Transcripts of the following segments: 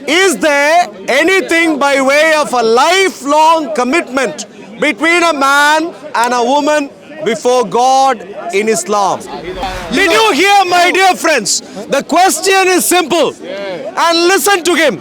Is there anything by way of a lifelong commitment between a man and a woman before God in Islam? Did you hear, my dear friends? The question is simple. And listen to him.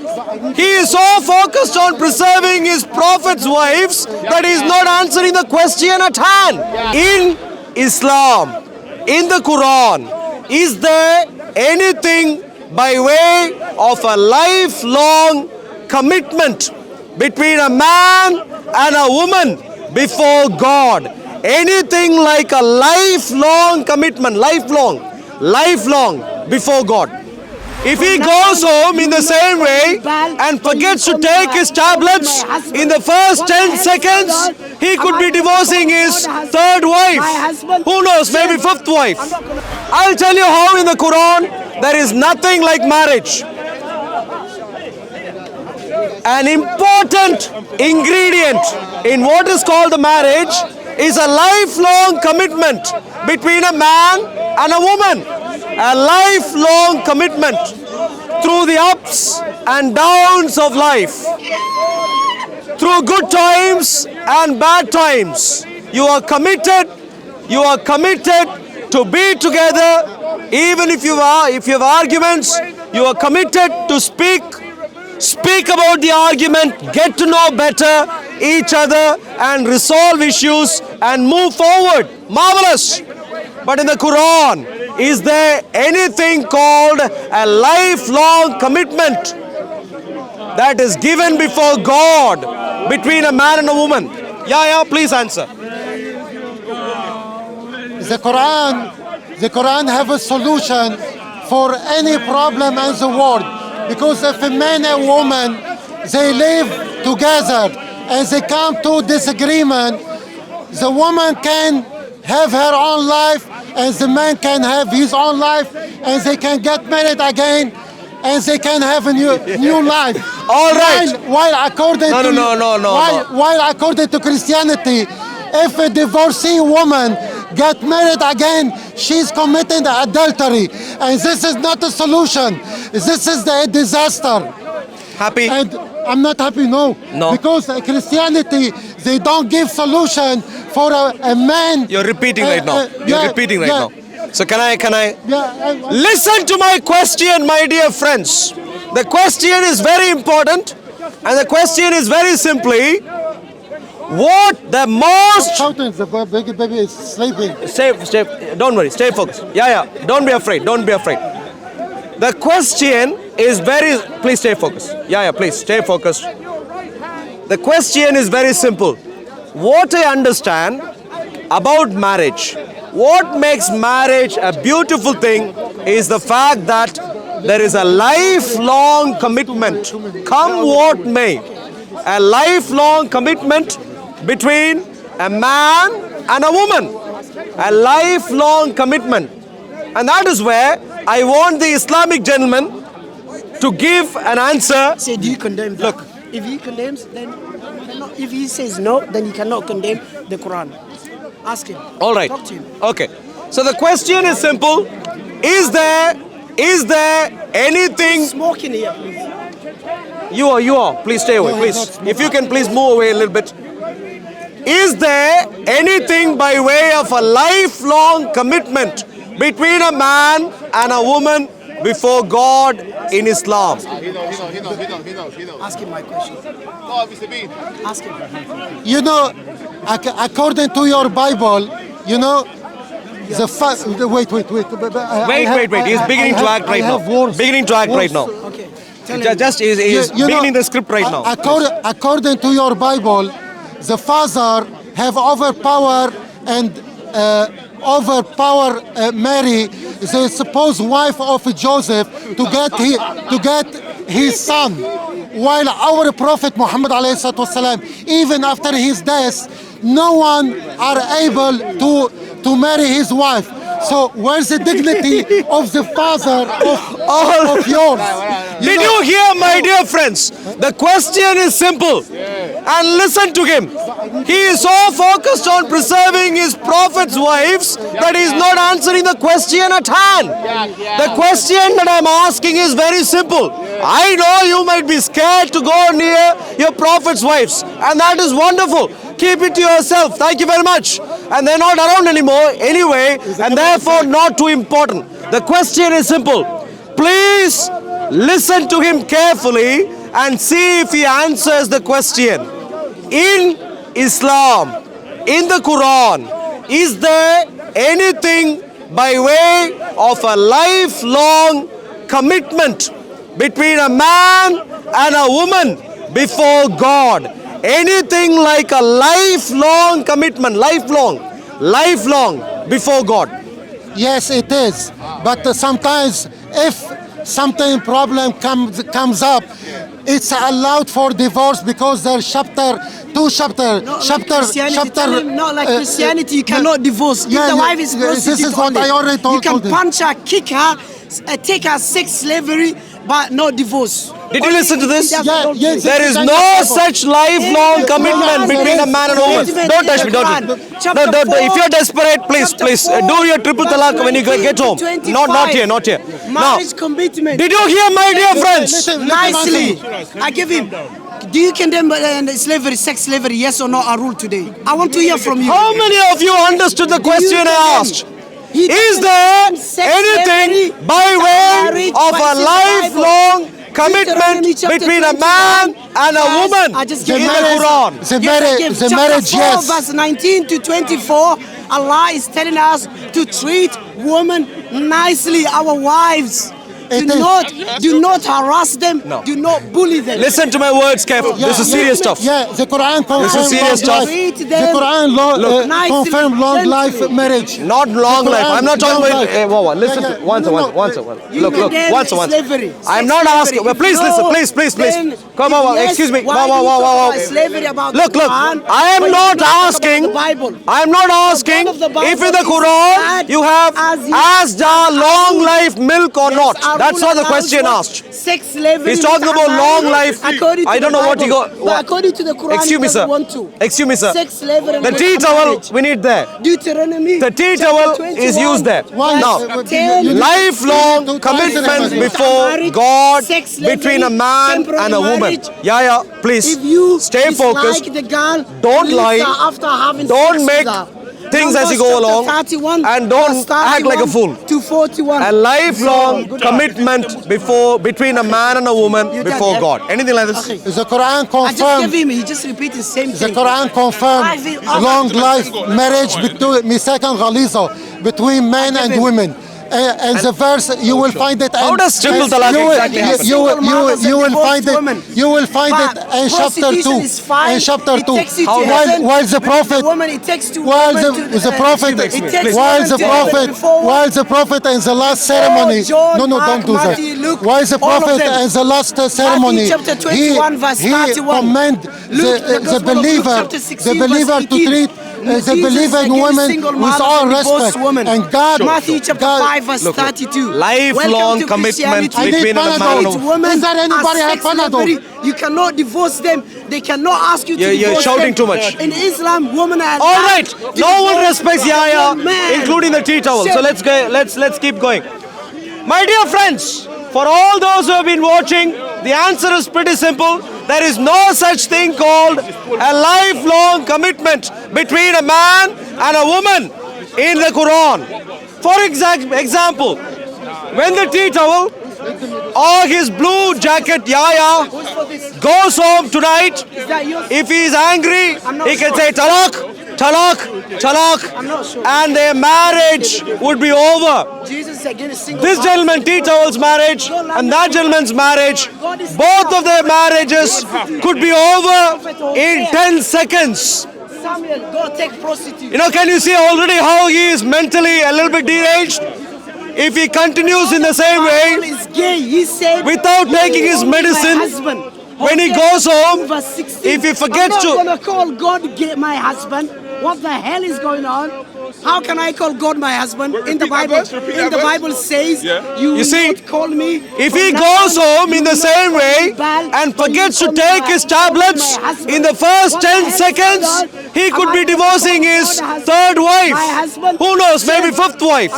He is so focused on preserving his prophet's wives that he is not answering the question at hand. In Islam, in the Quran, is there anything by way of a lifelong commitment between a man and a woman before God? Anything like a lifelong commitment, lifelong before God. If he goes home in the same way and forgets to take his tablets in the first 10 seconds, he could be divorcing his third wife. Who knows, maybe fifth wife. I'll tell you how in the Quran there is nothing like marriage. An important ingredient in what is called the marriage is a lifelong commitment between a man and a woman. A lifelong commitment through the ups and downs of life. Through good times and bad times. You are committed to be together. Even if you have arguments, you are committed to speak about the argument, get to know better each other and resolve issues and move forward. Marvelous. But in the Quran, is there anything called a lifelong commitment that is given before God between a man and a woman? Yeah, please answer. The Quran have a solution for any problem in the world. Because if a man and woman, they live together and they come to disagreement, the woman can have her own life and the man can have his own life and they can get married again and they can have a new life. All right. While according to Christianity, if a divorcee woman get married again, she's committing adultery. And this is not a solution. This is a disaster. Happy? And I'm not happy, no. Because Christianity, they don't give solution for a man. You're repeating right now. Now. So can I? Yeah, Listen to my question, my dear friends. The question is very important. And the question is very simply, what the most... The baby is sleeping. Stay, don't worry, stay focused. Yeah, don't be afraid. The question is very... Please stay focused. Yeah, please stay focused. The question is very simple. What I understand about marriage, what makes marriage a beautiful thing is the fact that there is a lifelong commitment, come what may. A lifelong commitment between a man and a woman. A lifelong commitment. And that is where I want the Islamic gentleman to give an answer. Say, do you condemn that? Look. If he condemns, then if he says no, then he cannot condemn the Quran. Ask him. All right. Talk to him. Okay. So the question is simple. Is there anything... Smoke in here, please. You are. Please stay away, please. If you can please move away a little bit. Is there anything by way of a lifelong commitment between a man and a woman before God in Islam? He knows. Ask him my question. No, Mr. Bean. Ask him. You know, according to your Bible, you know, wait. He's beginning to act right now. Beginning to act right now. Okay. Tell him. Just is beginning the script right now. According to your Bible, the father have overpower Mary, the supposed wife of Joseph, to get his son. While our Prophet Muhammad ﷺ, even after his death, no one are able to marry his wife. So where's the dignity of the father of yours? Did you hear, my dear friends? The question is simple. And listen to him. He is so focused on preserving his prophet's wives that he is not answering the question at hand. The question that I'm asking is very simple. I know you might be scared to go near your prophet's wives, and that is wonderful. Keep it to yourself. Thank you very much. And they're not around anymore anyway, and therefore not too important. The question is simple. Please listen to him carefully and see if he answers the question. In Islam, in the Quran, is there anything by way of a lifelong commitment between a man and a woman before God? Anything like a lifelong commitment, lifelong before God? Yes, it is. But sometimes if something problem comes up, it's allowed for divorce because there's chapter. Not like Christianity, you cannot divorce. If the wife is prostitute, this is what I already told you you. can punch her, kick her, take her sex slavery, but no divorce. Did you listen to this? Yes, There is no such lifelong commitment between a man and a woman. Don't touch me, don't. If you're desperate, please, do your triple talaq when you get home. Not here. Now, Marriage commitment. did you hear, my dear friends? Nicely, I give him. Do you condemn slavery, sex slavery, yes or no, a rule today? I want to hear from you. How many of you understood the question I asked? Is there anything by way of a lifelong commitment between a man and a woman in the Quran? The marriage, yes. Verse 19 to 24, Allah is telling us to treat women nicely, our wives. Do not harass them. No. Do not bully them. Listen to my words carefully. This is serious stuff. Yeah, the Quran confirms This is serious stuff. The Quran confirms long life marriage. Not long life. I'm not talking about. Quran- Whoa. Listen to once. Look. Once. Slavery. I'm not asking. Well, please listen. Please. Come on. Excuse me. Whoa. Look. I am not asking. I'm not asking if in the Quran you have asda long life milk or not. That's not the question asked. Sex slavery. He's talking about long life. I don't know what he got. But according to the Quran, Excuse me, sir. Excuse me, sir. Sex slavery. The tea towel we need there. Deuteronomy. The tea towel is used there. Now, lifelong commitment before God between a man and a woman. Yeah, please stay focused. Don't lie. Don't make things as you go along, and don't act like a fool. To 41. A lifelong commitment between a man and a woman before God. Anything like this? The Quran I just gave confirms. him, he just repeated the same The thing. Quran confirms long life marriage between men and women. And the verse you will find it. How does triple talaq exactly happen? You will find it. You will find it in chapter 2. In chapter 2. While the prophet. While the prophet in the last ceremony. No, don't do that. While the prophet in the last ceremony, he command the believer to treat the believing women with all respect. And God, Matthew chapter 5 verse 32. Lifelong commitment between a man and a woman. Is there anybody have Panadol? You cannot divorce them. They cannot ask you to divorce You're shouting them. too much. In Islam, women are All right. No one respects Yahya, man. including the tea towel. So let's keep going. My dear friends, for all those who have been watching, the answer is pretty simple. There is no such thing called a lifelong commitment between a man and a woman in the Quran. For example, when the tea towel or his blue jacket Yahya goes home tonight, if he is angry, he can say talaq, and their marriage would be over. This gentleman, tea towel's marriage, and that gentleman's marriage, both of their marriages could be over in 10 seconds. Samuel, go take prostitute. Can you see already how he is mentally a little bit deranged? If he continues in the same way, without taking his medicine, when he goes home, if he forgets to... I'm not going to call God my husband. What the hell is going on? How can I call God my husband? In the Bible, says You see, not call me. if he goes home in the same way and forgets to take his tablets in the first 10 seconds, he could be divorcing his third wife. Who knows, maybe fifth wife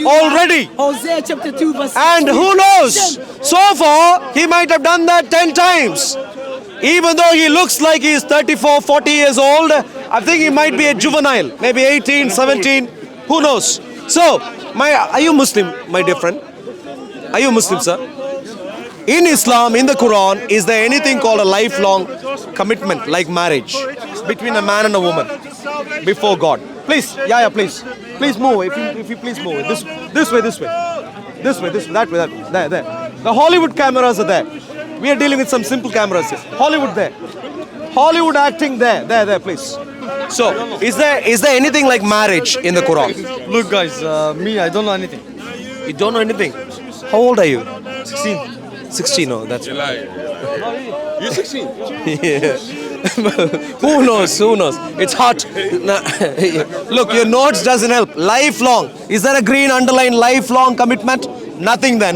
already. Hosea chapter 2 verse And 16. who knows, so far he might have done that 10 times. Even though he looks like he is 34, 40 years old, I think he might be a juvenile, maybe 18, 17, who knows. So, are you Muslim, my dear friend? Are you Muslim, sir? In Islam, in the Quran, is there anything called a lifelong commitment like marriage between a man and a woman before God? Please, please. Please move, if you please move. This way. That way. There. The Hollywood cameras are there. We are dealing with some simple cameras here. Hollywood there. Hollywood acting there, please. So, is there anything like marriage in the Quran? Look guys, me, I don't know anything. You don't know anything. How old are you? 16. 16, no, that's right. You're 16. Yeah. Who knows? It's hot. Look, your notes doesn't help. Lifelong. Is there a green underline lifelong commitment? Nothing there.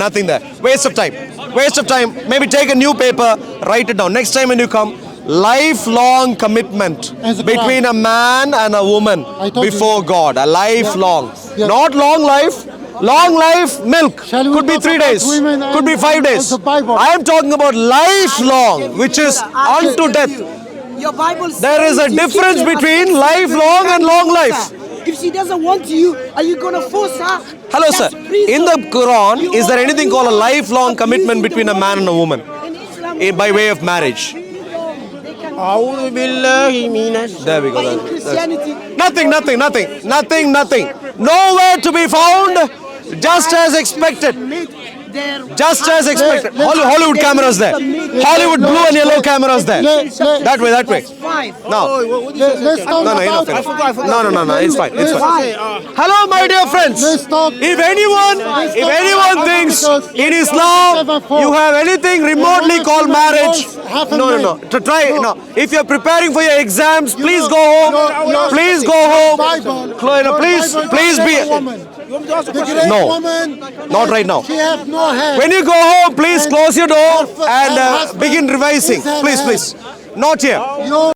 Waste of time. Maybe take a new paper, write it down. Next time when you come, lifelong commitment As a between a man and a woman told before you. God. A lifelong. Yeah. Not long life. Long life, milk. Shall we Could be talk 3 about days. women Could be and- 5 and days. the Bible? I am talking about lifelong, which is unto death. Your Bible says There is a you difference keep your between husband's lifelong and long life. If she doesn't want you, are you gonna force her? Hello, sir. That's treason. In the Quran, You is there are- anything you called a are lifelong commitment abusing between the a man and a woman In Islam, by way of marriage? they can- There we go. But in That's- Christianity, Nothing. Nowhere to be found, just as expected. Just as expected. Hollywood cameras there. Hollywood blue and yellow cameras there. That way. Now. Let's talk No, about enough. No, it's fine. Why? Hello, my dear friends. Let's talk. If anyone thinks in Islam you have anything remotely called marriage, no. To try no. If you're preparing for your exams, please go home. Please go home. Please be. The great No. woman, Not right now. she has no hair. When you go home, please close your door and begin revising. Please. Not here. You